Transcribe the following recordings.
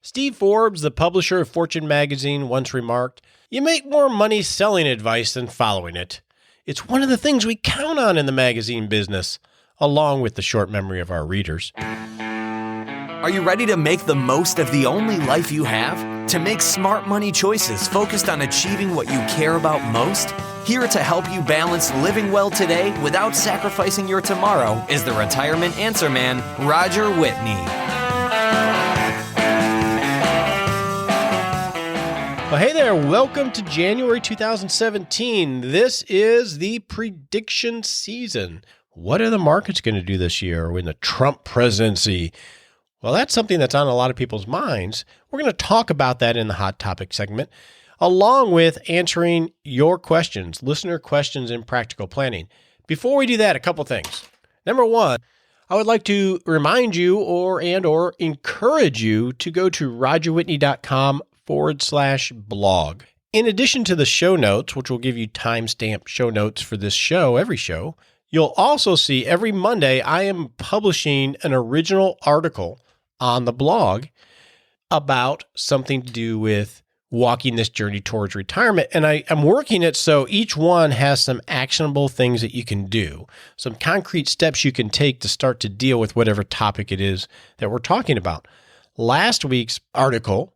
Steve Forbes, the publisher of Fortune magazine, once remarked, "You make more money selling advice than following it. It's one of the things we count on in the magazine business, along with the short memory of our readers." Are you ready to make the most of the only life you have? To make smart money choices focused on achieving what you care about most? Here to help you balance living well today without sacrificing your tomorrow is the Retirement Answer Man, Roger Whitney. Well, hey there. Welcome to January 2017. This is the prediction season. What are the markets going to do this year in the Trump presidency? Well, that's something that's on a lot of people's minds. We're going to talk about that in the Hot Topic segment, along with answering your questions, listener questions in practical planning. Before we do that, a couple things. Number one, I would like to remind you or encourage you to go to rogerwhitney.com/blog. In addition to the show notes, which will give you timestamp show notes for this show, every show, you'll also see every Monday I am publishing an original article on the blog about something to do with walking this journey towards retirement. And I'm working it so each one has some actionable things that you can do, some concrete steps you can take to start to deal with whatever topic it is that we're talking about. Last week's article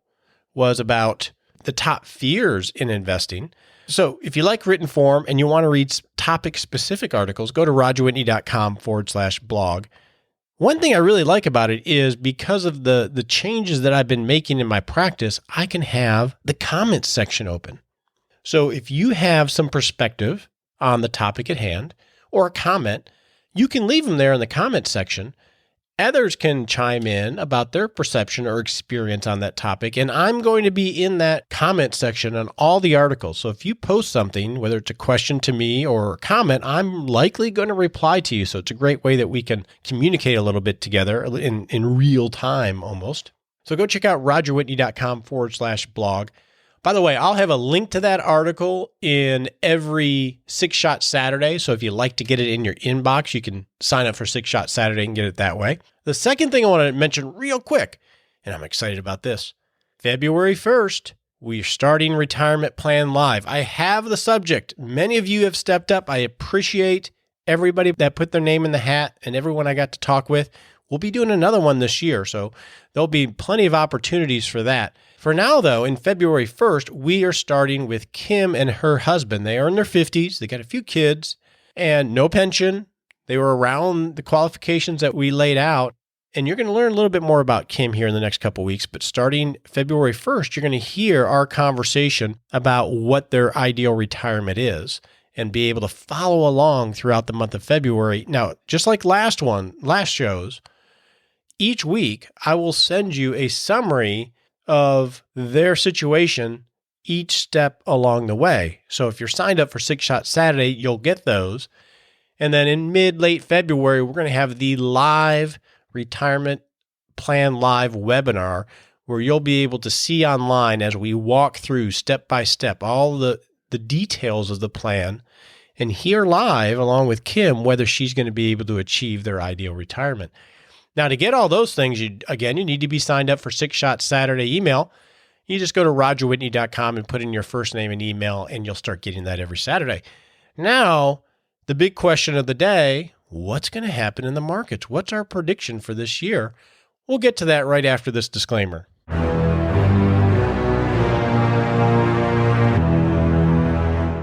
was about the top fears in investing. So if you like written form and you want to read topic-specific articles, go to rogerwhitney.com/blog. One thing I really like about it is because of the changes that I've been making in my practice, I can have the comments section open. So if you have some perspective on the topic at hand or a comment, you can leave them there in the comments section. Others can chime in about their perception or experience on that topic, and I'm going to be in that comment section on all the articles. So if you post something, whether it's a question to me or a comment, I'm likely going to reply to you. So it's a great way that we can communicate a little bit together in real time almost. So go check out rogerwhitney.com/blog. By the way, I'll have a link to that article in every Six Shot Saturday. So if you'd like to get it in your inbox, you can sign up for Six Shot Saturday and get it that way. The second thing I want to mention real quick, and I'm excited about this, February 1st, we're starting Retirement Plan Live. I have the subject. Many of you have stepped up. I appreciate everybody that put their name in the hat and everyone I got to talk with. We'll be doing another one this year, so there'll be plenty of opportunities for that. For now, though, in February 1st, we are starting with Kim and her husband. They are in their 50s. They got a few kids and no pension. They were around the qualifications that we laid out. And you're going to learn a little bit more about Kim here in the next couple of weeks. But starting February 1st, you're going to hear our conversation about what their ideal retirement is and be able to follow along throughout the month of February. Now, just like last shows, each week I will send you a summary of their situation each step along the way. So if you're signed up for Six Shot Saturday, you'll get those. And then in late February, we're going to have the live Retirement Plan Live webinar where you'll be able to see online as we walk through step by step all the details of the plan and hear live along with Kim whether she's going to be able to achieve their ideal retirement. Now, to get all those things, you need to be signed up for Six Shot Saturday email. You just go to rogerwhitney.com and put in your first name and email, and you'll start getting that every Saturday. Now, the big question of the day, what's going to happen in the markets? What's our prediction for this year? We'll get to that right after this disclaimer.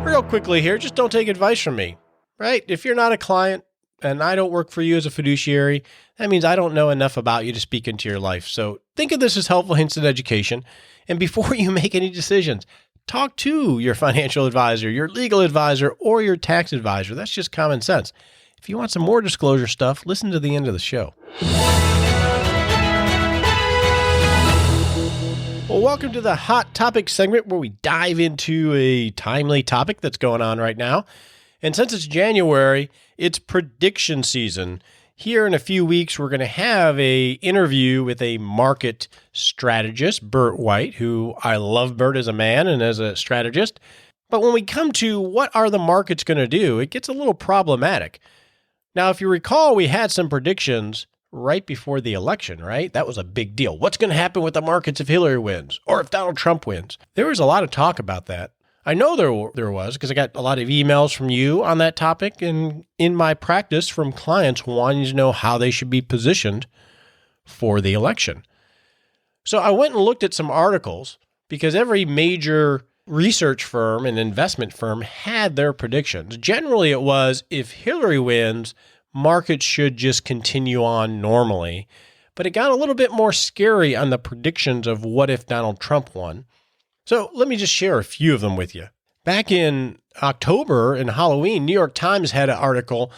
Real quickly here, just don't take advice from me, right? If you're not a client, and I don't work for you as a fiduciary, that means I don't know enough about you to speak into your life. So think of this as helpful hints and education. And before you make any decisions, talk to your financial advisor, your legal advisor, or your tax advisor. That's just common sense. If you want some more disclosure stuff, listen to the end of the show. Well, welcome to the Hot Topic segment where we dive into a timely topic that's going on right now. And since it's January, it's prediction season. Here in a few weeks, we're going to have an interview with a market strategist, Bert White, who I love Bert as a man and as a strategist. But when we come to what are the markets going to do, it gets a little problematic. Now, if you recall, we had some predictions right before the election, right? That was a big deal. What's going to happen with the markets if Hillary wins or if Donald Trump wins? There was a lot of talk about that. I know there was because I got a lot of emails from you on that topic and in my practice from clients wanting to know how they should be positioned for the election. So I went and looked at some articles because every major research firm and investment firm had their predictions. Generally, it was if Hillary wins, markets should just continue on normally. But it got a little bit more scary on the predictions of what if Donald Trump won. So let me just share a few of them with you. Back in October and Halloween, New York Times had an article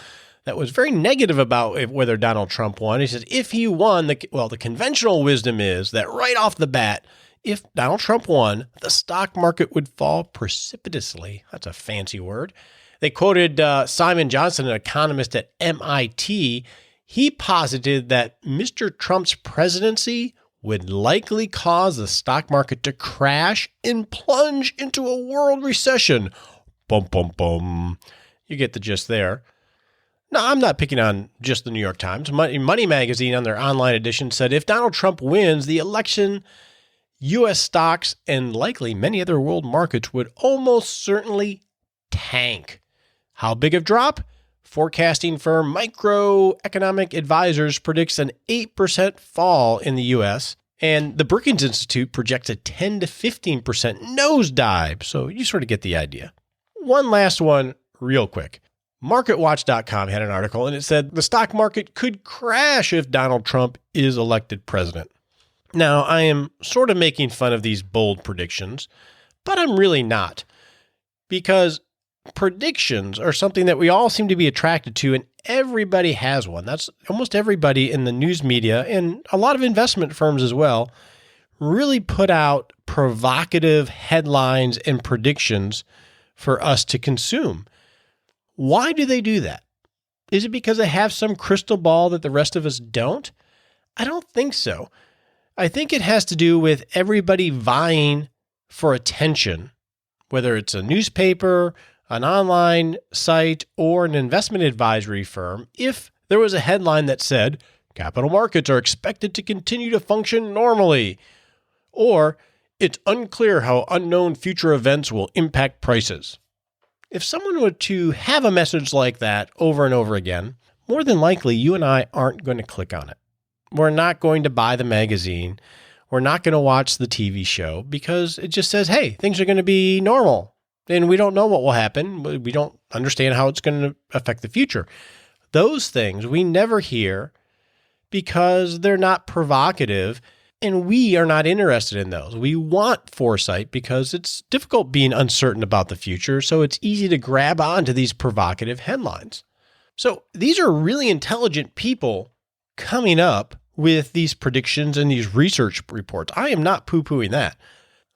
that was very negative about whether Donald Trump won. He says, if he won, the conventional wisdom is that right off the bat, if Donald Trump won, the stock market would fall precipitously. That's a fancy word. They quoted Simon Johnson, an economist at MIT. He posited that Mr. Trump's presidency would likely cause the stock market to crash and plunge into a world recession. Bum, bum, bum. You get the gist there. Now, I'm not picking on just the New York Times. Money Magazine on their online edition said if Donald Trump wins the election, U.S. stocks and likely many other world markets would almost certainly tank. How big of drop? Forecasting firm Microeconomic Advisors predicts an 8% fall in the U.S., and the Brookings Institute projects a 10 to 15% nosedive. So you sort of get the idea. One last one real quick. MarketWatch.com had an article, and it said the stock market could crash if Donald Trump is elected president. Now, I am sort of making fun of these bold predictions, but I'm really not, because predictions are something that we all seem to be attracted to, and everybody has one. That's almost everybody in the news media and a lot of investment firms as well really put out provocative headlines and predictions for us to consume. Why do they do that? Is it because they have some crystal ball that the rest of us don't? I don't think so. I think it has to do with everybody vying for attention, whether it's a newspaper, an online site, or an investment advisory firm. If there was a headline that said, capital markets are expected to continue to function normally, or it's unclear how unknown future events will impact prices. If someone were to have a message like that over and over again, more than likely you and I aren't going to click on it. We're not going to buy the magazine. We're not going to watch the TV show because it just says, hey, things are going to be normal. And we don't know what will happen. We don't understand how it's going to affect the future. Those things we never hear because they're not provocative, and we are not interested in those. We want foresight because it's difficult being uncertain about the future, so it's easy to grab onto these provocative headlines. So these are really intelligent people coming up with these predictions and these research reports. I am not poo-pooing that.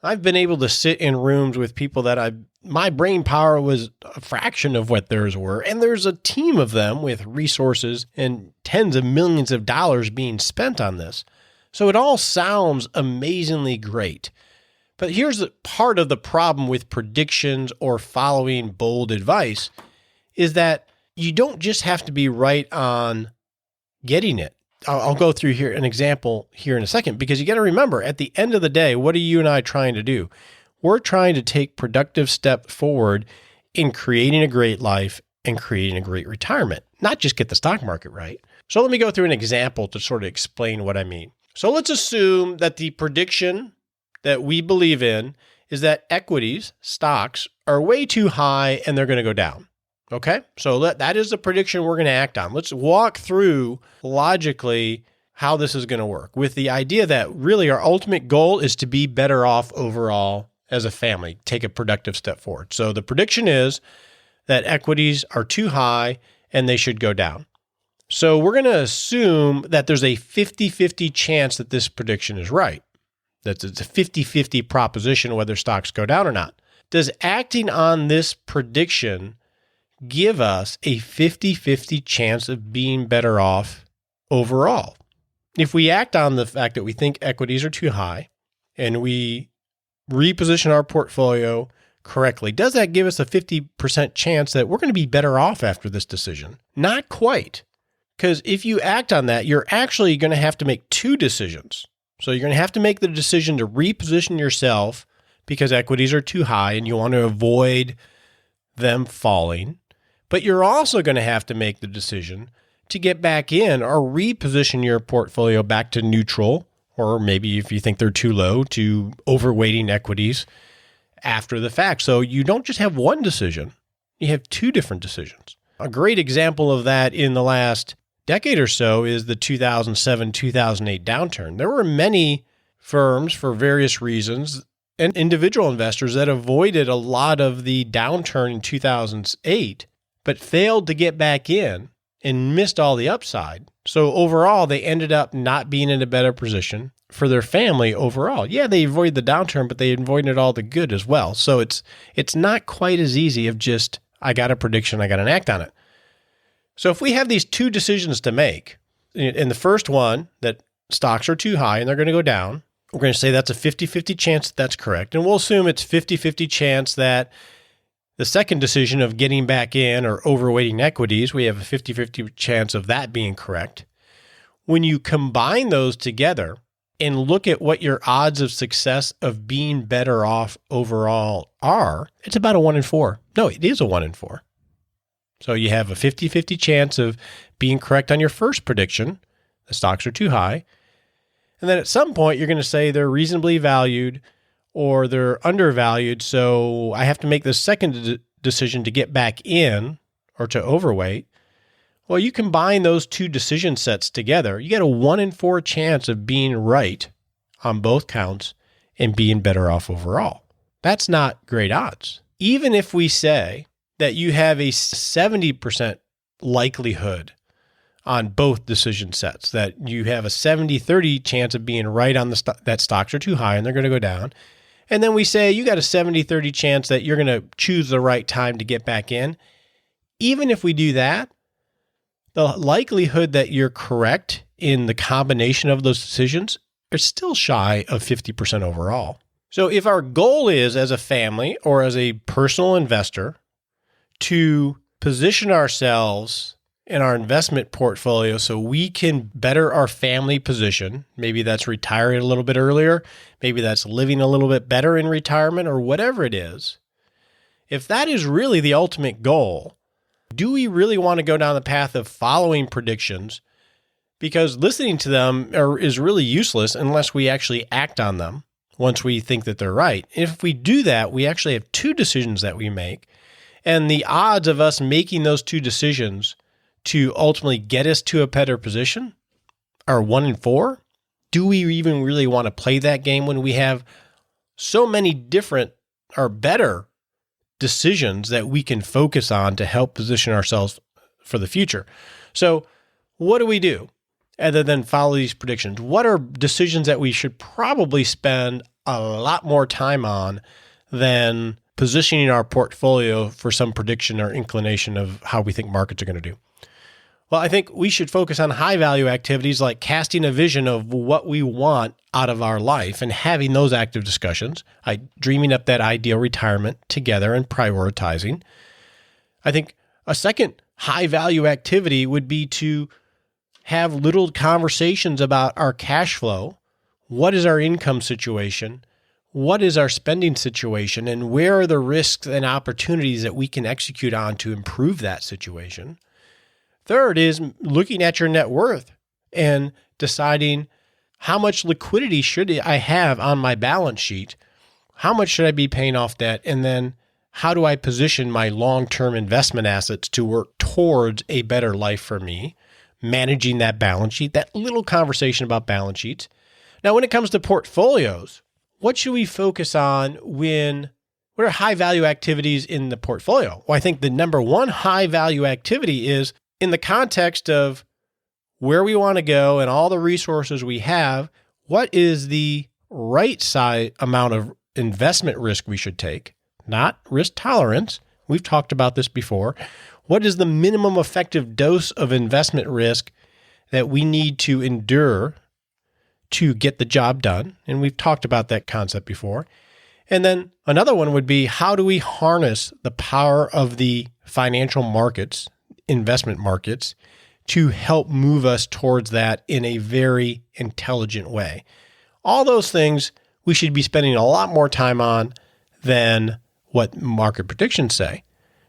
I've been able to sit in rooms with people that my brain power was a fraction of what theirs were. And there's a team of them with resources and tens of millions of dollars being spent on this. So it all sounds amazingly great. But here's part of the problem with predictions or following bold advice is that you don't just have to be right on getting it. I'll go through here an example here in a second, because you got to remember at the end of the day, what are you and I trying to do? We're trying to take productive step forward in creating a great life and creating a great retirement, not just get the stock market right. So let me go through an example to sort of explain what I mean. So let's assume that the prediction that we believe in is that equities, stocks, are way too high and they're going to go down. Okay, so that is the prediction we're going to act on. Let's walk through logically how this is going to work with the idea that really our ultimate goal is to be better off overall as a family, take a productive step forward. So the prediction is that equities are too high and they should go down. So we're going to assume that there's a 50-50 chance that this prediction is right. That it's a 50-50 proposition whether stocks go down or not. Does acting on this prediction give us a 50-50 chance of being better off overall? If we act on the fact that we think equities are too high and we reposition our portfolio correctly, does that give us a 50% chance that we're going to be better off after this decision? Not quite, Because if you act on that, you're actually going to have to make two decisions. So you're going to have to make the decision to reposition yourself because equities are too high and you want to avoid them falling. But you're also going to have to make the decision to get back in or reposition your portfolio back to neutral, or maybe if you think they're too low, to overweighting equities after the fact. So you don't just have one decision, you have two different decisions. A great example of that in the last decade or so is the 2007-2008 downturn. There were many firms for various reasons and individual investors that avoided a lot of the downturn in 2008, but failed to get back in and missed all the upside. So overall, they ended up not being in a better position for their family overall. Yeah, they avoided the downturn, but they avoided all the good as well. So it's not quite as easy of just, I got a prediction, I got an act on it. So if we have these two decisions to make, in the first one, that stocks are too high and they're going to go down, we're going to say that's a 50-50 chance that's correct. And we'll assume it's 50-50 chance that the second decision of getting back in or overweighting equities, we have a 50-50 chance of that being correct. When you combine those together and look at what your odds of success of being better off overall are, it's about a 1 in 4. No, it is a 1 in 4. So you have a 50-50 chance of being correct on your first prediction. The stocks are too high. And then at some point, you're going to say they're reasonably valued or they're undervalued. So I have to make the second decision to get back in or to overweight. Well, you combine those two decision sets together, you get a 1 in 4 chance of being right on both counts and being better off overall. That's not great odds. Even if we say that you have a 70% likelihood on both decision sets, that you have a 70-30 chance of being right on that stocks are too high and they're going to go down. And then we say you got a 70-30 chance that you're going to choose the right time to get back in. Even if we do that, the likelihood that you're correct in the combination of those decisions is still shy of 50% overall. So if our goal is as a family or as a personal investor to position ourselves in our investment portfolio so we can better our family position, maybe that's retiring a little bit earlier, maybe that's living a little bit better in retirement or whatever it is, if that is really the ultimate goal, do we really want to go down the path of following predictions? Because listening to them is really useless unless we actually act on them once we think that they're right. If we do that, we actually have two decisions that we make. And the odds of us making those two decisions to ultimately get us to a better position are 1 in 4. Do we even really want to play that game when we have so many different or better decisions that we can focus on to help position ourselves for the future? So what do we do other than follow these predictions? What are decisions that we should probably spend a lot more time on than positioning our portfolio for some prediction or inclination of how we think markets are going to do? Well, I think we should focus on high value activities like casting a vision of what we want out of our life and having those active discussions, dreaming up that ideal retirement together and prioritizing. I think a second high value activity would be to have little conversations about our cash flow. What is our income situation? What is our spending situation? And where are the risks and opportunities that we can execute on to improve that situation? Third is looking at your net worth and deciding how much liquidity should I have on my balance sheet? How much should I be paying off debt? And then how do I position my long-term investment assets to work towards a better life for me? Managing that balance sheet, that little conversation about balance sheets. Now, when it comes to portfolios, what should we focus on what are high value activities in the portfolio? Well, I think the number one high value activity is in the context of where we want to go and all the resources we have, what is the right size amount of investment risk we should take? Not risk tolerance. We've talked about this before. What is the minimum effective dose of investment risk that we need to endure to get the job done? And we've talked about that concept before. And then another one would be, how do we harness the power of the financial markets, investment markets, to help move us towards that in a very intelligent way. All those things we should be spending a lot more time on than what market predictions say.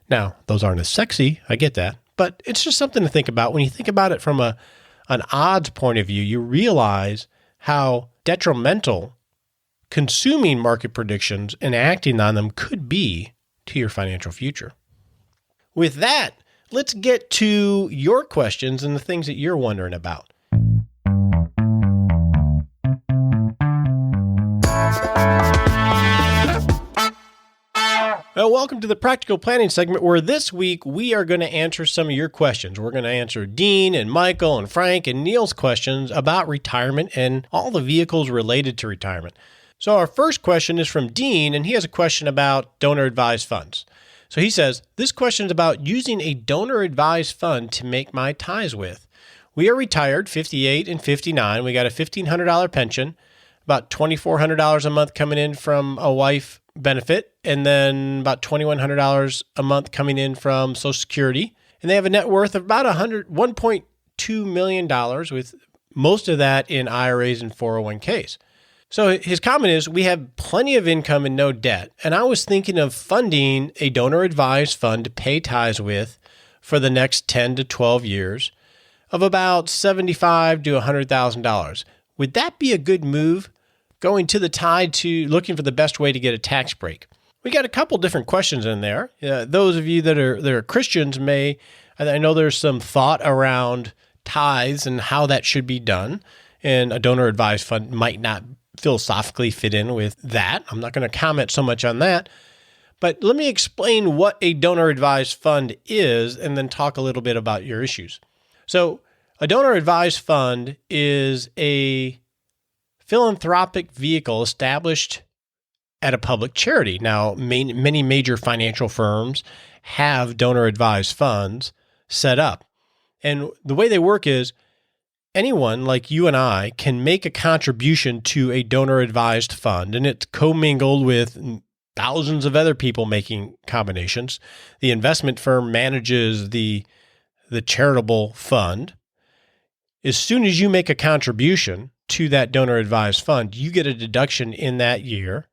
Now, those aren't as sexy, I get that, but it's just something to think about. When you think about it from an odds point of view, you realize how detrimental consuming market predictions and acting on them could be to your financial future. With that, let's get to your questions and the things that you're wondering about. Well, welcome to the Practical Planning segment, where this week we are going to answer some of your questions. We're going to answer Dean and Michael and Frank and Neil's questions about retirement and all the vehicles related to retirement. So our first question is from Dean, and he has a question about donor-advised funds. So he says, this question is about using a donor-advised fund to make my ties with. We are retired, 58 and 59. We got a $1,500 pension, about $2,400 a month coming in from a wife benefit, and then about $2,100 a month coming in from Social Security. And they have a net worth of about $1.2 million, with most of that in IRAs and 401ks. So his comment is, we have plenty of income and no debt. And I was thinking of funding a donor-advised fund to pay ties with for the next 10 to 12 years of about $75,000 to $100,000. Would that be a good move? Going to the tide to looking for the best way to get a tax break. We got a couple different questions in there. Those of you that are Christians I know there's some thought around tithes and how that should be done. And a donor-advised fund might not philosophically fit in with that. I'm not going to comment so much on that. But let me explain what a donor-advised fund is and then talk a little bit about your issues. So a donor-advised fund is a philanthropic vehicle established at a public charity. Now, many major financial firms have donor-advised funds set up. And the way they work is anyone like you and I can make a contribution to a donor-advised fund, and it's commingled with thousands of other people making combinations. The investment firm manages the charitable fund. As soon as you make a contribution to that donor-advised fund, you get a deduction in that year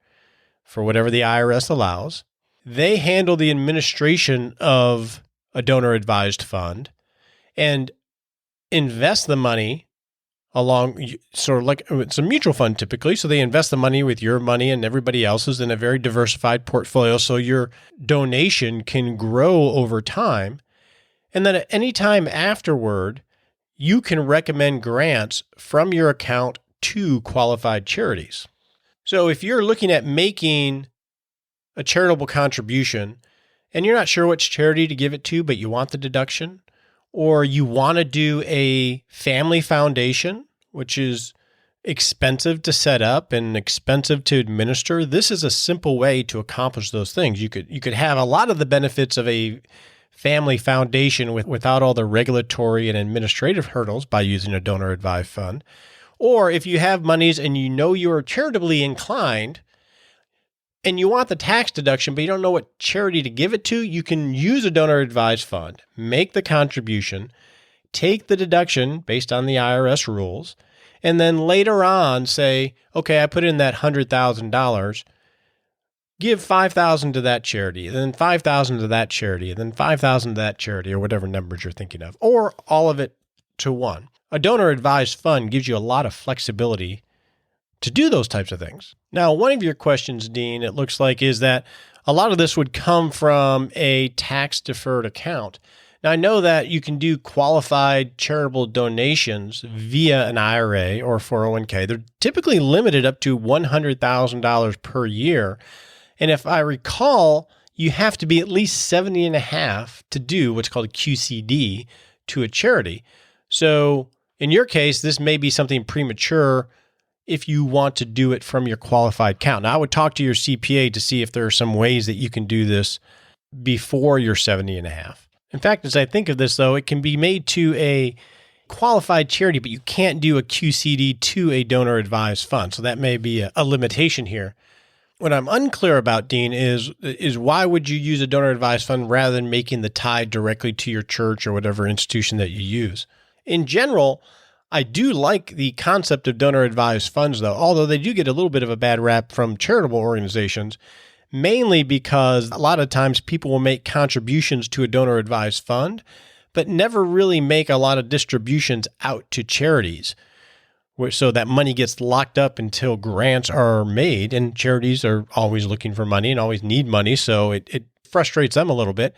for whatever the IRS allows. They handle the administration of a donor-advised fund and invest the money along, sort of like it's a mutual fund typically. So they invest the money with your money and everybody else's in a very diversified portfolio. So your donation can grow over time. And then at any time afterward, you can recommend grants from your account to qualified charities. So if you're looking at making a charitable contribution and you're not sure which charity to give it to, but you want the deduction, or you want to do a family foundation, which is expensive to set up and expensive to administer, this is a simple way to accomplish those things. You could have a lot of the benefits of a family foundation without all the regulatory and administrative hurdles by using a donor-advised fund. Or if you have monies and you know you're charitably inclined and you want the tax deduction, but you don't know what charity to give it to, you can use a donor-advised fund, make the contribution, take the deduction based on the IRS rules, and then later on say, okay, I put in that $100,000, give $5,000 to that charity, then $5,000 to that charity, and then $5,000 to that charity, or whatever numbers you're thinking of, or all of it to one. A donor-advised fund gives you a lot of flexibility to do those types of things. Now, one of your questions, Dean, it looks like, is that a lot of this would come from a tax-deferred account. Now, I know that you can do qualified charitable donations via an IRA or 401k. They're typically limited up to $100,000 per year. And if I recall, you have to be at least 70 and a half to do what's called a QCD to a charity. So in your case, this may be something premature if you want to do it from your qualified account. Now, I would talk to your CPA to see if there are some ways that you can do this before you're 70 and a half. In fact, as I think of this, though, it can be made to a qualified charity, but you can't do a QCD to a donor-advised fund. So that may be a limitation here. What I'm unclear about, Dean, is why would you use a donor advised fund rather than making the tithe directly to your church or whatever institution that you use? In general, I do like the concept of donor advised funds, though, although they do get a little bit of a bad rap from charitable organizations, mainly because a lot of times people will make contributions to a donor advised fund, but never really make a lot of distributions out to charities. So that money gets locked up until grants are made, and charities are always looking for money and always need money, so it frustrates them a little bit.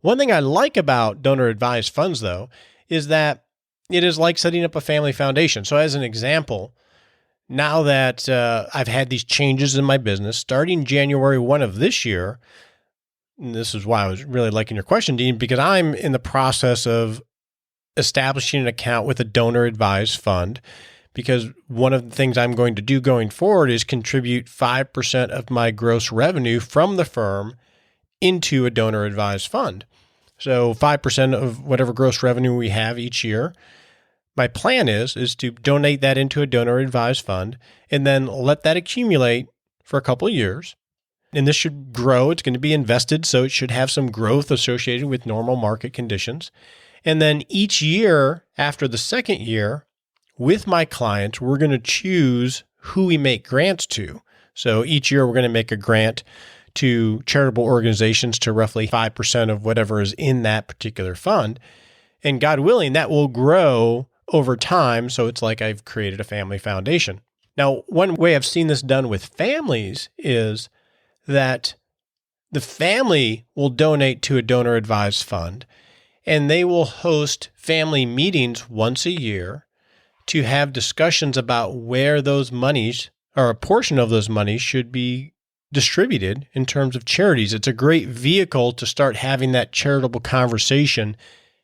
One thing I like about donor advised funds, though, is that it is like setting up a family foundation. So as an example, now that I've had these changes in my business, starting January 1 of this year, and this is why I was really liking your question, Dean, because I'm in the process of establishing an account with a donor advised fund, because one of the things I'm going to do going forward is contribute 5% of my gross revenue from the firm into a donor advised fund. So 5% of whatever gross revenue we have each year. My plan is to donate that into a donor advised fund and then let that accumulate for a couple of years. And this should grow. It's going to be invested, so it should have some growth associated with normal market conditions. And then each year after the second year, with my clients, we're going to choose who we make grants to. So each year we're going to make a grant to charitable organizations to roughly 5% of whatever is in that particular fund. And God willing, that will grow over time. So it's like I've created a family foundation. Now, one way I've seen this done with families is that the family will donate to a donor advised fund, and they will host family meetings once a year to have discussions about where those monies or a portion of those monies should be distributed in terms of charities. It's a great vehicle to start having that charitable conversation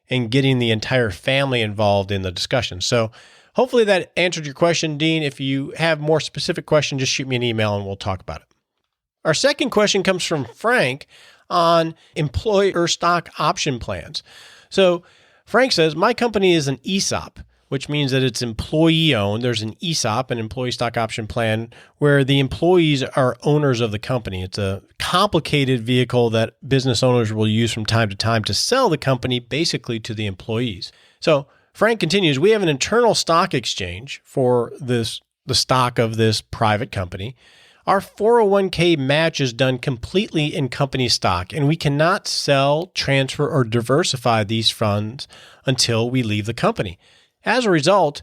and getting the entire family involved in the discussion. So hopefully that answered your question, Dean. If you have more specific questions, just shoot me an email and we'll talk about it. Our second question comes from Frank on employer stock option plans. So Frank says, my company is an ESOP, which means that it's employee owned. There's an ESOP, an employee stock option plan, where the employees are owners of the company. It's a complicated vehicle that business owners will use from time to time to sell the company basically to the employees. So Frank continues, we have an internal stock exchange for the stock of this private company. Our 401k match is done completely in company stock, and we cannot sell, transfer, or diversify these funds until we leave the company. As a result,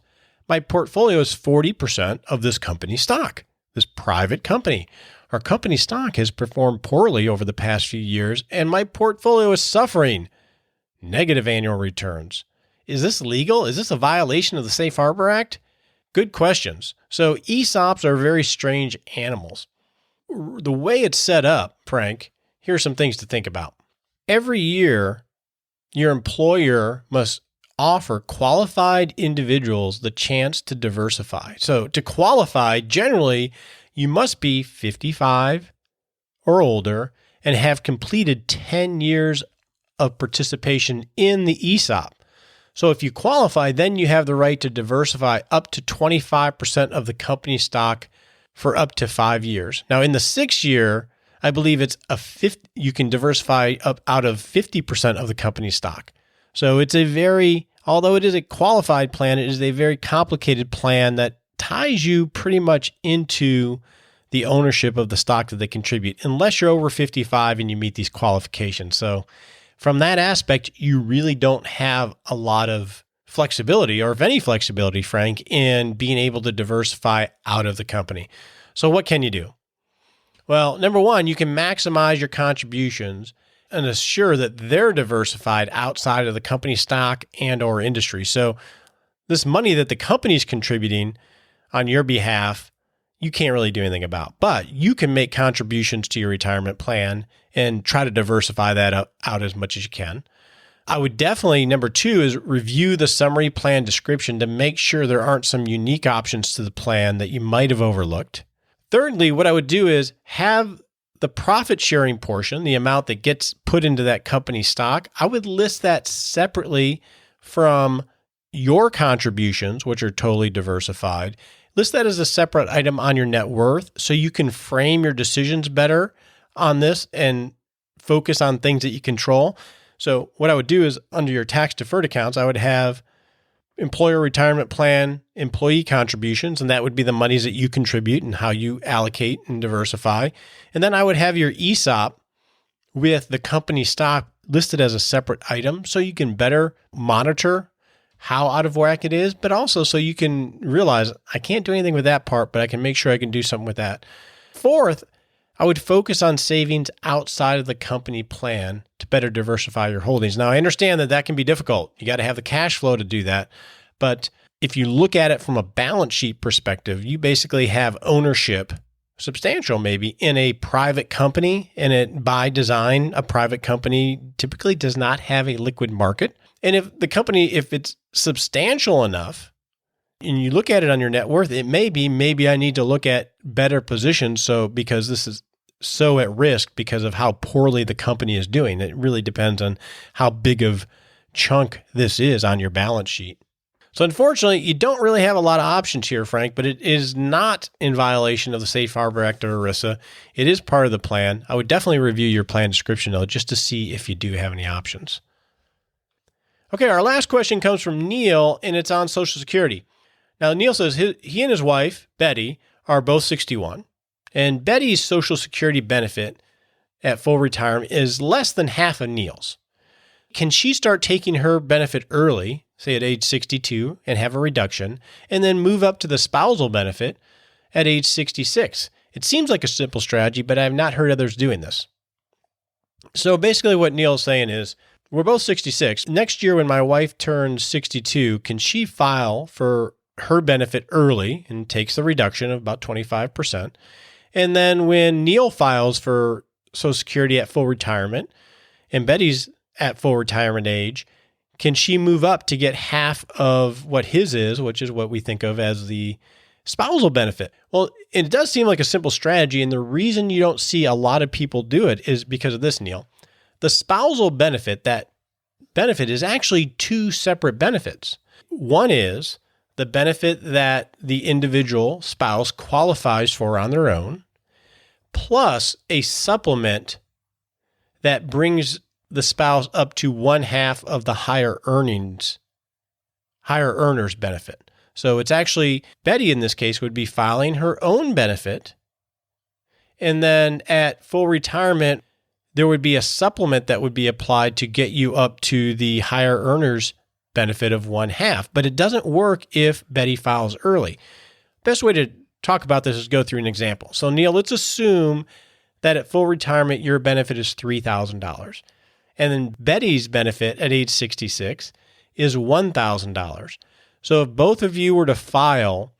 my portfolio is 40% of this company stock, this private company. Our company stock has performed poorly over the past few years, and my portfolio is suffering negative annual returns. Is this legal? Is this a violation of the Safe Harbor Act? Good questions. So ESOPs are very strange animals. The way it's set up, Frank, here are some things to think about. Every year, your employer must offer qualified individuals the chance to diversify. So to qualify, generally, you must be 55 or older and have completed 10 years of participation in the ESOP. So if you qualify, then you have the right to diversify up to 25% of the company stock for up to 5 years. Now, in the 6th year, I believe it's you can diversify up out of 50% of the company stock. So it's although it is a qualified plan, it is a very complicated plan that ties you pretty much into the ownership of the stock that they contribute, unless you're over 55 and you meet these qualifications. So from that aspect, you really don't have a lot of flexibility, or if any flexibility, Frank, in being able to diversify out of the company. So what can you do? Well, number one, you can maximize your contributions and assure that they're diversified outside of the company stock and or industry. So this money that the company is contributing on your behalf, you can't really do anything about. But you can make contributions to your retirement plan and try to diversify that out as much as you can. I would definitely, number two, is review the summary plan description to make sure there aren't some unique options to the plan that you might have overlooked. Thirdly, what I would do is have the profit sharing portion, the amount that gets put into that company stock, I would list that separately from your contributions, which are totally diversified. list that as a separate item on your net worth so you can frame your decisions better on this and focus on things that you control. So what I would do is under your tax deferred accounts, I would have employer retirement plan, employee contributions, and that would be the monies that you contribute and how you allocate and diversify. And then I would have your ESOP with the company stock listed as a separate item so you can better monitor how out of whack it is, but also so you can realize I can't do anything with that part, but I can make sure I can do something with that. Fourth, I would focus on savings outside of the company plan to better diversify your holdings. Now, I understand that that can be difficult. You got to have the cash flow to do that. But if you look at it from a balance sheet perspective, you basically have ownership, substantial maybe, in a private company. And it, by design, a private company typically does not have a liquid market. And if the company, if it's substantial enough, and you look at it on your net worth, it may be, maybe I need to look at better positions. So because this is so at risk because of how poorly the company is doing, it really depends on how big of chunk this is on your balance sheet. So unfortunately, you don't really have a lot of options here, Frank, but it is not in violation of the Safe Harbor Act or ERISA. It is part of the plan. I would definitely review your plan description though, just to see if you do have any options. Okay, our last question comes from Neil, and it's on Social Security. Now, Neil says he and his wife, Betty, are both 61, and Betty's Social Security benefit at full retirement is less than half of Neil's. Can she start taking her benefit early, say at age 62, and have a reduction, and then move up to the spousal benefit at age 66? It seems like a simple strategy, but I have not heard others doing this. So basically what Neil's saying is, we're both 66. Next year when my wife turns 62, can she file for her benefit early and takes the reduction of about 25%? And then when Neil files for Social Security at full retirement and Betty's at full retirement age, can she move up to get half of what his is, which is what we think of as the spousal benefit? Well, it does seem like a simple strategy. And the reason you don't see a lot of people do it is because of this, Neil. The spousal benefit, that benefit is actually two separate benefits. One is the benefit that the individual spouse qualifies for on their own, plus a supplement that brings the spouse up to one half of the higher earners benefit. So it's actually, Betty in this case would be filing her own benefit. And then at full retirement, there would be a supplement that would be applied to get you up to the higher earners benefit of one half. But it doesn't work if Betty files early. Best way to talk about this is go through an example. So Neil, let's assume that at full retirement, your benefit is $3,000. And then Betty's benefit at age 66 is $1,000. So if both of you were to file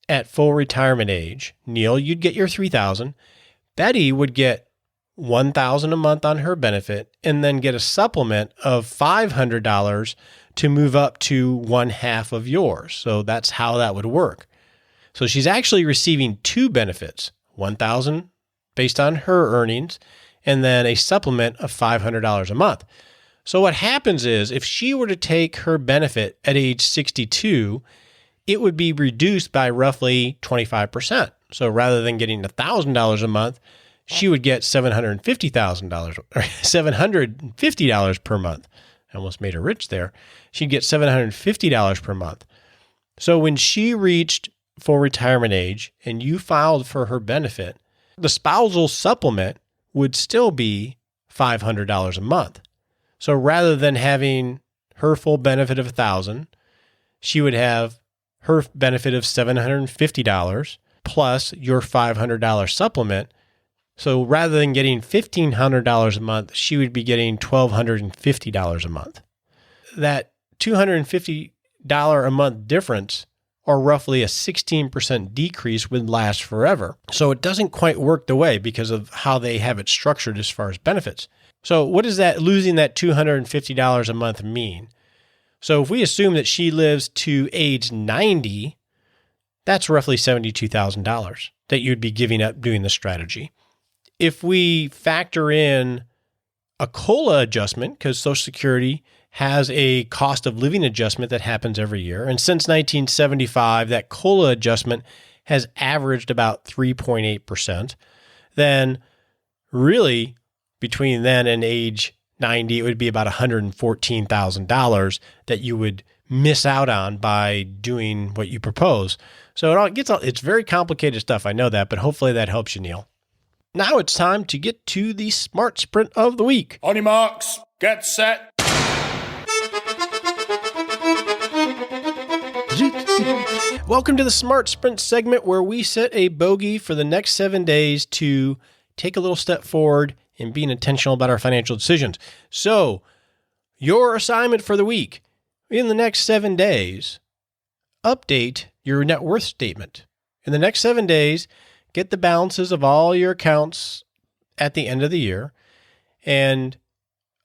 at full retirement age, Neil, you'd get your $3,000. Betty would get $1,000 a month on her benefit and then get a supplement of $500 to move up to one half of yours. So that's how that would work. So she's actually receiving two benefits, $1,000 based on her earnings, and then a supplement of $500 a month. So what happens is if she were to take her benefit at age 62, it would be reduced by roughly 25%. So rather than getting $1,000 a month, she would get $750,000 or $750 per month. I almost made her rich there. She'd get $750 per month. So when she reached full retirement age and you filed for her benefit, the spousal supplement would still be $500 a month. So rather than having her full benefit of $1,000, she would have her benefit of $750 plus your $500 supplement. So rather than getting $1,500 a month, she would be getting $1,250 a month. That $250 a month difference, or roughly a 16% decrease, would last forever. So it doesn't quite work the way because of how they have it structured as far as benefits. So what does that losing that $250 a month mean? So if we assume that she lives to age 90, that's roughly $72,000 that you'd be giving up doing the strategy. If we factor in a COLA adjustment, because Social Security has a cost of living adjustment that happens every year. And since 1975, that COLA adjustment has averaged about 3.8%. Then really between then and age 90, it would be about $114,000 that you would miss out on by doing what you propose. So it's very complicated stuff. I know that, but hopefully that helps you, Neil. Now it's time to get to the Smart Sprint of the week. On your marks, get set. Welcome to the Smart Sprint segment where we set a bogey for the next 7 days to take a little step forward in being intentional about our financial decisions. So, your assignment for the week, in the next 7 days, update your net worth statement. In the next 7 days, get the balances of all your accounts at the end of the year and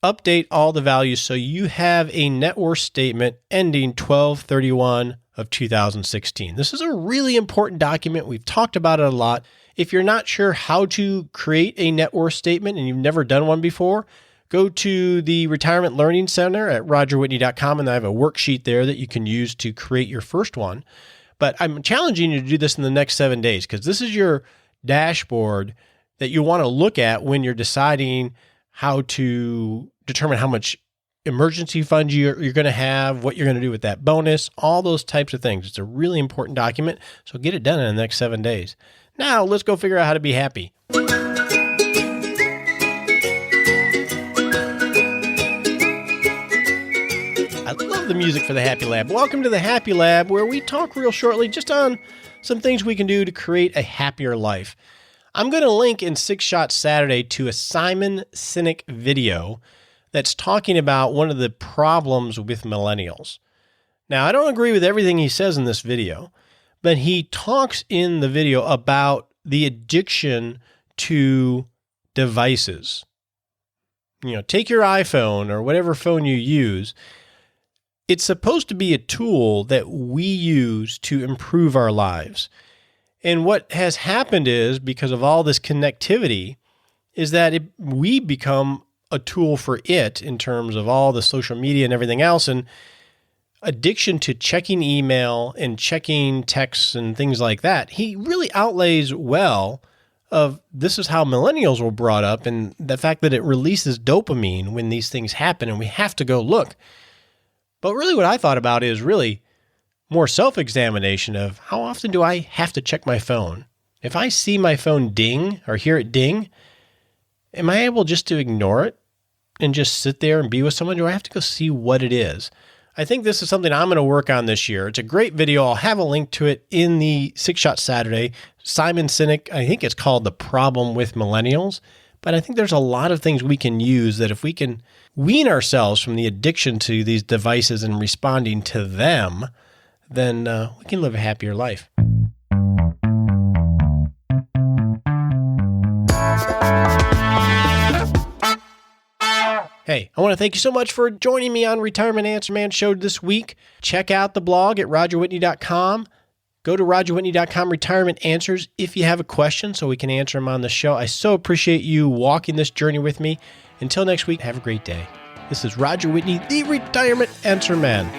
update all the values so you have a net worth statement ending 12/31 of 2016. This is a really important document. We've talked about it a lot. If you're not sure how to create a net worth statement and you've never done one before, go to the Retirement Learning Center at rogerwhitney.com, and I have a worksheet there that you can use to create your first one. But I'm challenging you to do this in the next 7 days because this is your dashboard that you want to look at when you're deciding how to determine how much emergency fund you're going to have, what you're going to do with that bonus, all those types of things. It's a really important document, so get it done in the next 7 days. Now, let's go figure out how to be happy. I love the music for the Happy Lab. Welcome to the Happy Lab, where we talk real shortly just on some things we can do to create a happier life. I'm going to link in Six Shots Saturday to a Simon Sinek video that's talking about one of the problems with millennials. Now, I don't agree with everything he says in this video, but he talks in the video about the addiction to devices. Take your iPhone or whatever phone you use. It's supposed to be a tool that we use to improve our lives. And what has happened is, because of all this connectivity, is that we become a tool for it in terms of all the social media and everything else. And addiction to checking email and checking texts and things like that, he really outlays well of this is how millennials were brought up and the fact that it releases dopamine when these things happen and we have to go look. But really what I thought about is really more self-examination of how often do I have to check my phone? If I see my phone ding or hear it ding, am I able just to ignore it and just sit there and be with someone? Do I have to go see what it is? I think this is something I'm going to work on this year. It's a great video. I'll have a link to it in the Six Shot Saturday. Simon Sinek, I think it's called The Problem with Millennials. But I think there's a lot of things we can use that if we can wean ourselves from the addiction to these devices and responding to them, then we can live a happier life. Hey, I want to thank you so much for joining me on Retirement Answer Man Show this week. Check out the blog at rogerwhitney.com. Go to rogerwhitney.com Retirement Answers if you have a question so we can answer them on the show. I so appreciate you walking this journey with me. Until next week, have a great day. This is Roger Whitney, the Retirement Answer Man.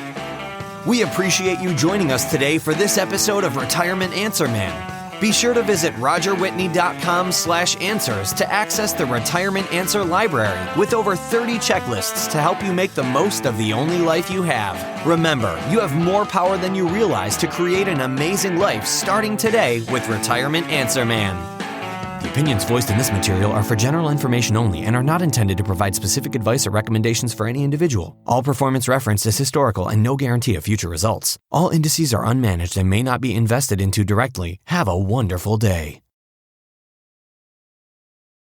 We appreciate you joining us today for this episode of Retirement Answer Man. Be sure to visit rogerwhitney.com/answers to access the Retirement Answer Library with over 30 checklists to help you make the most of the only life you have. Remember, you have more power than you realize to create an amazing life starting today with Retirement Answer Man. The opinions voiced in this material are for general information only and are not intended to provide specific advice or recommendations for any individual. All performance referenced is historical and no guarantee of future results. All indices are unmanaged and may not be invested into directly. Have a wonderful day.